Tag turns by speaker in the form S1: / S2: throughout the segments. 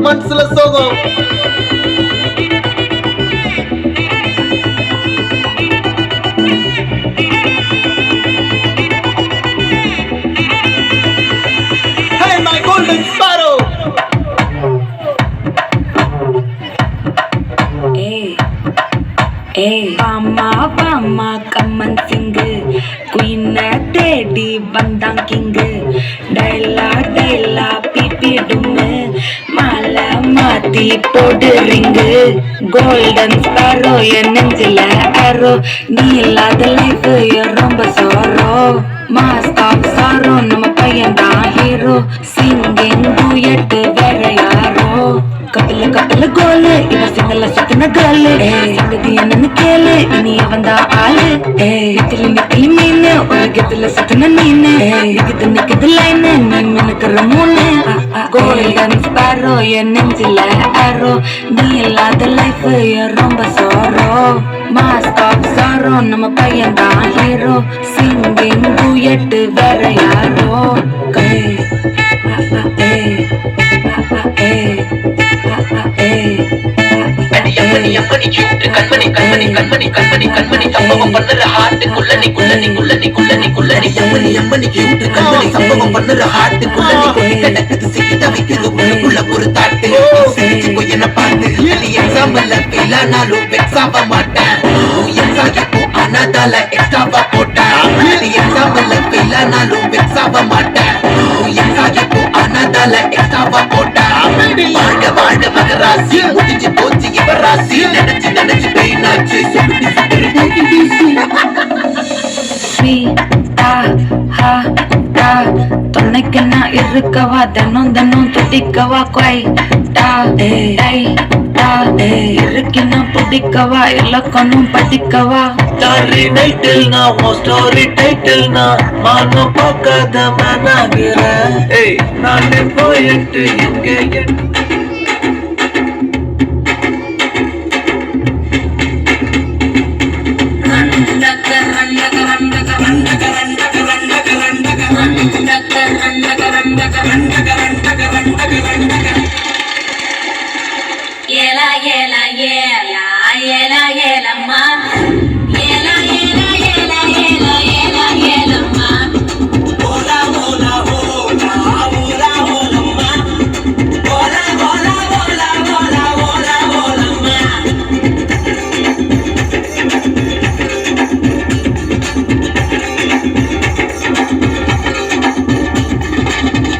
S1: மனசுல சோகம். Hey my golden sparrow.
S2: Bama கம்மன் சிங்கு குயின தேடி வந்தான் கிங்கு டைலா டைலா பிபிடுமு மாலை மாத்தி போடுறீங்க கோல்டன் ஸ்பாரோ என் நெஞ்சில அரோ நீ இல்லாத லைஃப் ரொம்ப சோரோ மாஸ்க் ஆஃப் சாரோ நம்ம பையன் தான் ஹீரோ சிங்கிங் டூயட் வேற யாரோ கப்பல கப்பல கோலு இவ சிங்கல சுத்தின காலு சங்கதி என்னன்னு கேளு இனி அவன்தா ஆளு நெத்திலி நெத்திலி மீனு உலகத்துல சுத்தின மீனு நிக்குது நிக்குது லைனு நீ மினுக்குற மூணு கோல்டன் ஸ்பாரோ என் நெஞ்சில அரோ நீ இல்லாத லைஃப் ரொம்ப சோரோ மாஸ்க் ஆஃப் சாரோ நம்ம பையன் தான் ஹீரோ சிங்கிங் டூயட் வேற யாரோ
S3: எம்மணி கியூட் கண்மணி கண்மணி கண்மணி கண்மணி கண்மணி சம்பவம் பண்ணுற ஹார்ட் குள்ளனி குள்ளனி குள்ளனி குள்ளனி குள்ளனி எம்மணி கியூட் கண்மணி சம்பவம் பண்ணுற ஹார்ட் குள்ளனி குள்ளி கிடக்குது சிக்கி தவிக்குது உள்ளுக்குள்ள ஒரு தாட்டு சிரிச்சுக்கோ என்ன பார்த்து நீ எக்ஸாம்பிள் ஃபெயில் ஆனாலும் வெக்ஸ் ஆக மாட்டேன் எக்ஸாம் ஆனாதால எக்ஸ்ட்ராவா போட்டேன் நீ எக்ஸாம்பிள் ஃபெயில் ஆனாலும் வெக்ஸ் ஆக மாட்டேன் எக்ஸாம் ஆனாதால எக்ஸ்ட்ராவா போட்டேன் வாழ்க வாழ்க மகராசி முடிஞ்சு போச்சு இவராசி நினைச்சு நினைச்சு பெயினாச்சு
S2: துணைக்கு நான் இருக்கவா தினம் தினம் துடிக்கவா கொய்டா இருக்குன்னா பிடிக்கவா இலக்கணும் படிக்கவா
S3: ஸ்டாரி டைட்டில் நான் உன் ஸ்டோரி டைட்டில் நான் மானம் பார்க்காத மனாகிறேன் நானே போயிட்டு எங்கே
S2: ஏலா ஏலா ஏலா ஏலா ஏலம்மா ஏலா ஏலா ஏலா ஏலா ஏலா ஏலம்மா ஓலா ஓலா ஓலா ஓலா ஓலம்மா ஓலா ஓலா ஓலா ஓலா ஓலா ஓலம்மா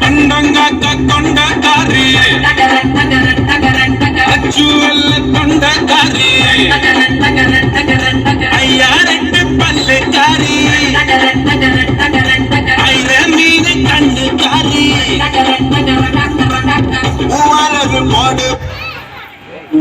S4: கொண்டங்காக்க கொண்டக்காரி அச்சுவல்ல கொண்டக்காரி ஐயா ரெண்டு பல்லுக்காரி ஐர மீது கண்ணுக்காரி